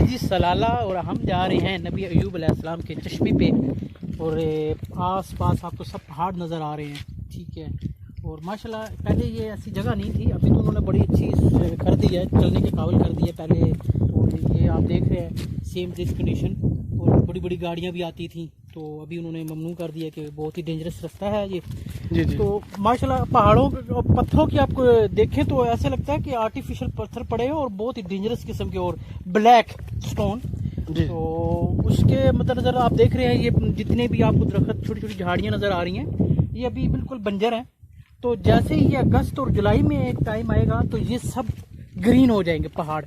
جی سلالہ، اور ہم جا رہے ہیں نبی ایوب علیہ السلام کے چشمے پہ، اور آس پاس آپ کو سب پہاڑ نظر آ رہے ہیں، ٹھیک ہے۔ اور ماشاءاللہ پہلے یہ ایسی جگہ نہیں تھی، ابھی تو انہوں نے بڑی اچھی کر دی ہے، چلنے کے قابل کر دی ہے پہلے۔ اور یہ آپ دیکھ رہے ہیں سیم دس کنڈیشن، اور بڑی بڑی گاڑیاں بھی آتی تھیں، تو ابھی انہوں نے ممنوع کر دیا کہ بہت ہی ڈینجرس رستہ ہے یہ جی جی۔ تو ماشاءاللہ پہاڑوں اور پتھروں کی آپ کو دیکھیں تو ایسا لگتا ہے کہ آرٹیفیشل پتھر پڑے ہیں، اور بہت ہی ڈینجرس قسم کے، اور بلیک سٹون۔ جی تو اس کے مد نظر آپ دیکھ رہے ہیں یہ جتنے بھی آپ کو درخت، چھوٹی چھوٹی جھاڑیاں نظر آ رہی ہیں، یہ ابھی بالکل بنجر ہیں۔ تو جیسے ہی یہ اگست اور جولائی میں ایک ٹائم آئے گا تو یہ سب گرین ہو جائیں گے پہاڑ۔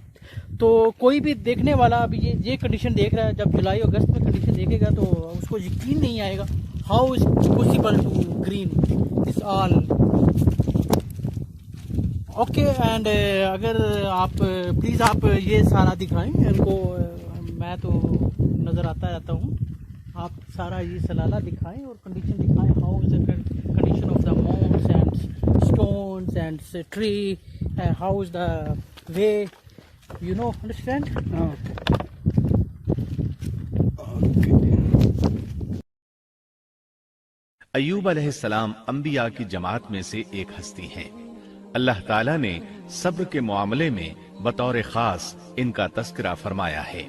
تو کوئی بھی دیکھنے والا ابھی یہ کنڈیشن دیکھ رہا ہے، جب جولائی اگست میں کنڈیشن دیکھے گا تو اس کو یقین نہیں آئے گا how is possible to green this all. Okay, and اگر آپ پلیز آپ یہ سارا دکھائیں ان کو، میں تو نظر آتا رہتا ہوں، آپ سارا یہ سلالہ دکھائیں اور کنڈیشن دکھائیں، how is the condition of the mounts and stones and tree, how is the way, you know understand. Ayub علیہ السلام انبیاء کی جماعت میں سے ایک ہستی ہیں۔ اللہ تعالیٰ نے صبر کے معاملے میں بطور خاص ان کا تذکرہ فرمایا ہے،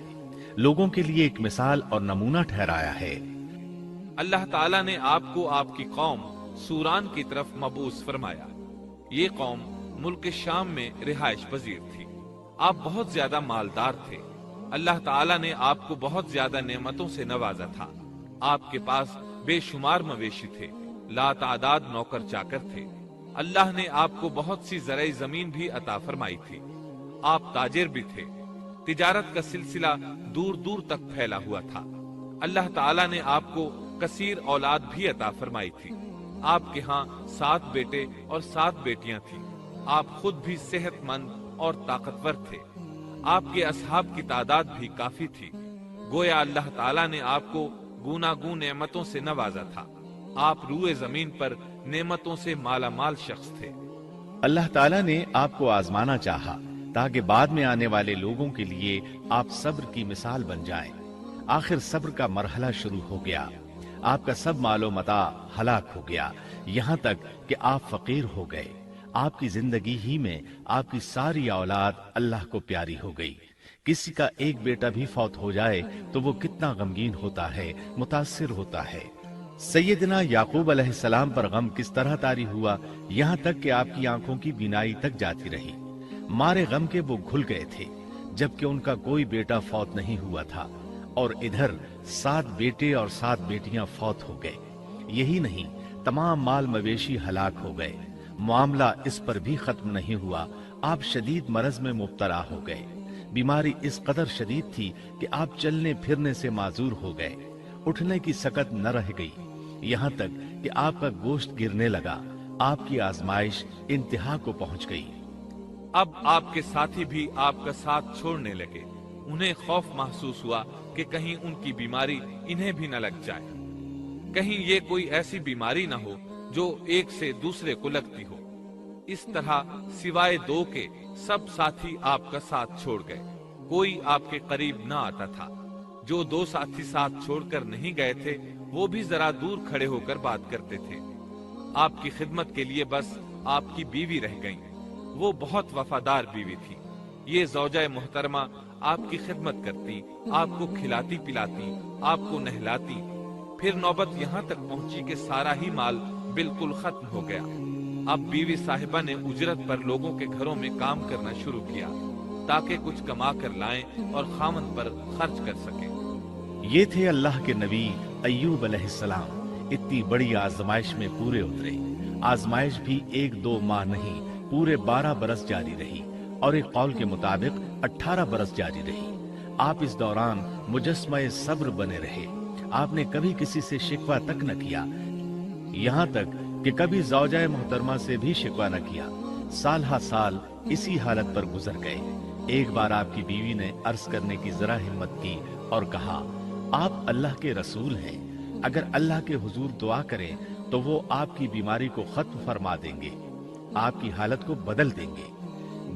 لوگوں کے لیے ایک مثال اور نمونہ ٹھہرایا ہے۔ اللہ تعالیٰ نے آپ کو آپ کی قوم سوران کی طرف مبعوث فرمایا۔ یہ قوم ملک شام میں رہائش پذیر تھی۔ آپ بہت زیادہ مالدار تھے۔ اللہ تعالیٰ نے آپ کو بہت زیادہ نعمتوں سے نوازا تھا۔ آپ کے پاس بے شمار مویشی تھے، لا تعداد نوکر چاکر تھے۔ اللہ نے آپ کو بہت سی زرعی زمین بھی عطا فرمائی تھی۔ آپ تاجر بھی تھے، تجارت کا سلسلہ دور دور تک پھیلا ہوا تھا۔ اللہ تعالیٰ نے آپ کو کثیر اولاد بھی عطا فرمائی تھی۔ آپ کے ہاں 7 بیٹے اور 7 بیٹیاں تھیں۔ آپ خود بھی صحت مند اور طاقتور تھے۔ آپ کے اصحاب کی تعداد بھی کافی تھی۔ گویا اللہ تعالیٰ نے آپ کو گوناگون نعمتوں سے نوازا تھا۔ آپ روئے زمین پر نعمتوں سے مالا مال شخص تھے۔ اللہ تعالیٰ نے آپ کو آزمانا چاہا تاکہ بعد میں آنے والے لوگوں کے لیے آپ صبر کی مثال بن جائیں۔ آخر صبر کا مرحلہ شروع ہو گیا۔ آپ کا سب مال و متاع ہلاک ہو گیا، یہاں تک کہ آپ فقیر ہو گئے۔ آپ کی زندگی ہی میں آپ کی ساری اولاد اللہ کو پیاری ہو گئی۔ کسی کا ایک بیٹا بھی فوت ہو جائے تو وہ کتنا غمگین ہوتا ہے، متاثر ہوتا ہے۔ سیدنا یعقوب علیہ السلام پر غم کس طرح طاری ہوا، یہاں تک کہ آپ کی آنکھوں کی بینائی تک جاتی رہی۔ مارے غم کے وہ گھل گئے تھے، جبکہ ان کا کوئی بیٹا فوت نہیں ہوا تھا، اور ادھر 7 بیٹے اور 7 بیٹیاں فوت ہو گئے۔ یہی نہیں، تمام مال مویشی ہلاک ہو گئے۔ معاملہ اس پر بھی ختم نہیں ہوا، آپ شدید مرض میں مبتلا ہو گئے۔ بیماری اس قدر شدید تھی کہ آپ چلنے پھرنے سے معذور ہو گئے، اٹھنے کی سکت نہ رہ گئی، یہاں تک کہ آپ کا گوشت گرنے لگا۔ آپ کی آزمائش انتہا کو پہنچ گئی۔ اب آپ کے ساتھی بھی آپ کا ساتھ چھوڑنے لگے۔ انہیں خوف محسوس ہوا کہ کہیں ان کی بیماری انہیں بھی نہ لگ جائے، کہیں یہ کوئی ایسی بیماری نہ ہو جو ایک سے دوسرے کو لگتی ہو۔ اس طرح سوائے 2 کے سب ساتھی آپ کا ساتھ چھوڑ گئے، کوئی آپ کے قریب نہ آتا تھا۔ جو 2 ساتھی ساتھ چھوڑ کر نہیں گئے تھے وہ بھی ذرا دور کھڑے ہو کر بات کرتے تھے۔ آپ کی خدمت کے لیے بس آپ کی بیوی رہ گئیں۔ وہ بہت وفادار بیوی تھی۔ یہ زوجہ محترمہ آپ کی خدمت کرتی، آپ کو کھلاتی پلاتی، آپ کو نہلاتی۔ پھر نوبت یہاں تک پہنچی کہ سارا ہی مال بالکل ختم ہو گیا۔ اب بیوی صاحبہ نے اجرت پر لوگوں کے گھروں میں کام کرنا شروع کیا تاکہ کچھ کما کر لائیں اور خامن پر خرچ کر سکیں۔ یہ تھے اللہ کے نبی ایوب علیہ السلام، اتنی بڑی آزمائش میں پورے اترے۔ آزمائش بھی 1-2 ماہ نہیں، پورے 12 برس جاری رہی، اور ایک قول کے مطابق 18 برس جاری رہی۔ آپ اس دوران مجسمہ صبر بنے رہے۔ آپ نے کبھی کسی سے شکوہ تک نہ کیا، یہاں تک کہ کبھی زوجہ محترمہ سے بھی شکوہ نہ کیا۔ سال ہا سال اسی حالت پر گزر گئے۔ ایک بار آپ کی بیوی نے عرض کرنے کی ذرا ہمت کی اور کہا، آپ اللہ کے رسول ہیں، اگر اللہ کے حضور دعا کریں تو وہ آپ کی بیماری کو ختم فرما دیں گے، آپ کی حالت کو بدل دیں گے۔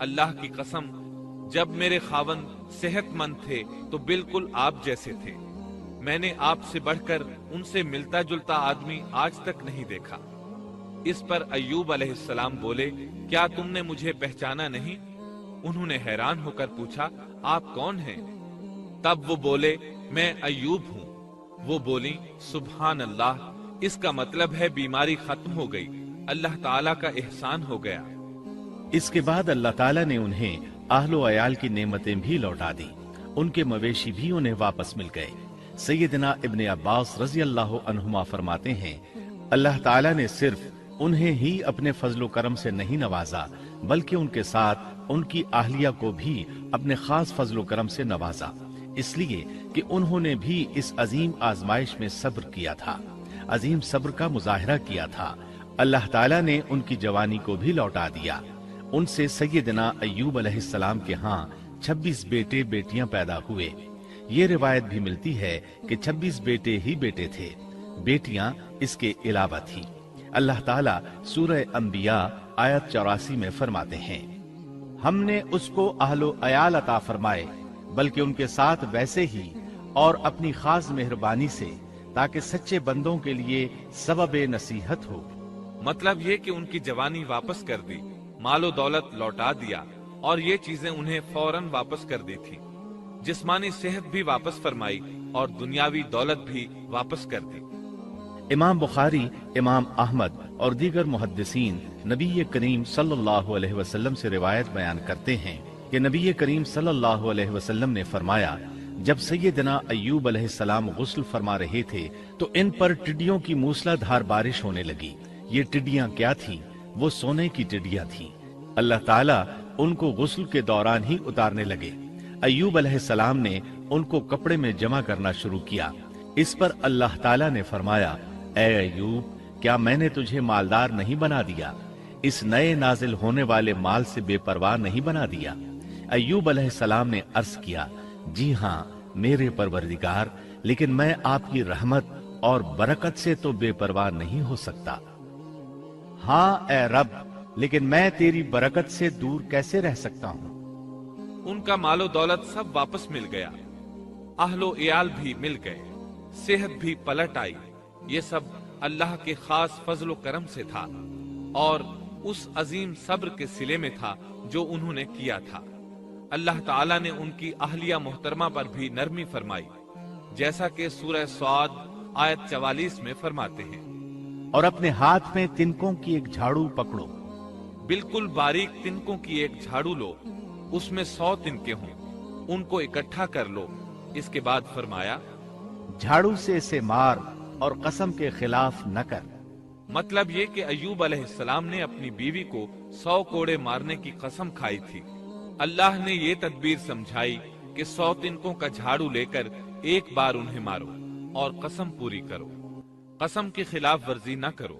اللہ کی قسم جب میرے خاوند صحت مند تھے تو بالکل آپ جیسے تھے، میں نے آپ سے بڑھ کر ان سے ملتا جلتا آدمی آج تک نہیں دیکھا۔ اس پر ایوب علیہ السلام بولے، کیا تم نے مجھے پہچانا نہیں؟ انہوں نے حیران ہو کر پوچھا، آپ کون ہیں؟ تب وہ بولے، میں ایوب ہوں۔ وہ بولی، سبحان اللہ، اس کا مطلب ہے بیماری ختم ہو گئی، اللہ تعالیٰ کا احسان ہو گیا۔ اس کے بعد اللہ تعالیٰ نے انہیں اہل و عیال کی نعمتیں بھی لوٹا دی، ان کے مویشی بھی انہیں واپس مل گئے۔ سیدنا ابن عباس رضی اللہ عنہما فرماتے ہیں، اللہ تعالیٰ نے صرف انہیں ہی اپنے فضل و کرم سے نہیں نوازا بلکہ ان کے ساتھ ان کی اہلیہ کو بھی اپنے خاص فضل و کرم سے نوازا، اس لیے کہ انہوں نے بھی اس عظیم آزمائش میں صبر کیا تھا، عظیم صبر کا مظاہرہ کیا تھا۔ اللہ تعالیٰ نے ان کی جوانی کو بھی لوٹا دیا۔ ان سے سیدنا ایوب علیہ السلام کے ہاں 26 بیٹے بیٹیاں پیدا ہوئے۔ یہ روایت بھی ملتی ہے کہ 26 بیٹے ہی بیٹے تھے، بیٹیاں اس کے علاوہ تھی۔ اللہ تعالیٰ سورہ انبیاء آیت 84 میں فرماتے ہیں، ہم نے اس کو اہل و عیال عطا فرمائے بلکہ ان کے ساتھ ویسے ہی اور اپنی خاص مہربانی سے، تاکہ سچے بندوں کے لیے سبب نصیحت ہو۔ مطلب یہ کہ ان کی جوانی واپس کر دی، مال و دولت لوٹا دیا، اور یہ چیزیں انہیں فوراً واپس کر دی تھی۔ جسمانی صحت بھی واپس فرمائی اور دنیاوی دولت بھی واپس کر دی۔ امام بخاری، امام احمد اور دیگر محدثین نبی کریم صلی اللہ علیہ وسلم سے روایت بیان کرتے ہیں کہ نبی کریم صلی اللہ علیہ وسلم نے فرمایا، جب سیدنا ایوب علیہ السلام غسل فرما رہے تھے تو ان پر ٹڈیوں کی موسلا دھار بارش ہونے لگی۔ یہ ٹڈیاں کیا تھیں؟ وہ سونے کی ٹڈیاں تھیں۔ اللہ تعالیٰ ان کو غسل کے دوران ہی اتارنے لگے۔ ایوب علیہ السلام نے ان کو کپڑے میں جمع کرنا شروع کیا۔ اس پر اللہ تعالیٰ نے فرمایا، اے ایوب، کیا میں نے تجھے مالدار نہیں بنا دیا؟ اس نئے نازل ہونے والے مال سے بے پرواہ نہیں بنا دیا؟ ایوب علیہ السلام نے عرض کیا، جی ہاں میرے پروردگار، لیکن میں آپ کی رحمت اور برکت سے تو بے پرواہ نہیں ہو سکتا۔ ہاں اے رب، لیکن میں تیری برکت سے دور کیسے رہ سکتا ہوں؟ ان کا مال و دولت سب واپس مل گیا، اہل و عیال بھی مل گئے، صحت بھی پلٹ آئی۔ یہ سب اللہ کے خاص فضل و کرم سے تھا اور اس عظیم صبر کے صلے میں تھا جو انہوں نے کیا تھا۔ اللہ تعالیٰ نے ان کی اہلیہ محترمہ پر بھی نرمی فرمائی، جیسا کہ سورہ صاد آیت 44 میں فرماتے ہیں، اور اپنے ہاتھ میں تنکوں کی ایک جھاڑو پکڑو۔ بالکل باریک تنکوں کی ایک جھاڑو لو، اس میں 100 تنکے ہوں، ان کو اکٹھا کر لو۔ اس کے بعد فرمایا، جھاڑو سے اسے مار اور قسم کے خلاف نہ کر۔ مطلب یہ کہ ایوب علیہ السلام نے اپنی بیوی کو 100 کوڑے مارنے کی قسم کھائی تھی۔ اللہ نے یہ تدبیر سمجھائی کہ 100 تنکوں کا جھاڑو لے کر ایک بار انہیں مارو اور قسم پوری کرو، قسم کی خلاف ورزی نہ کرو۔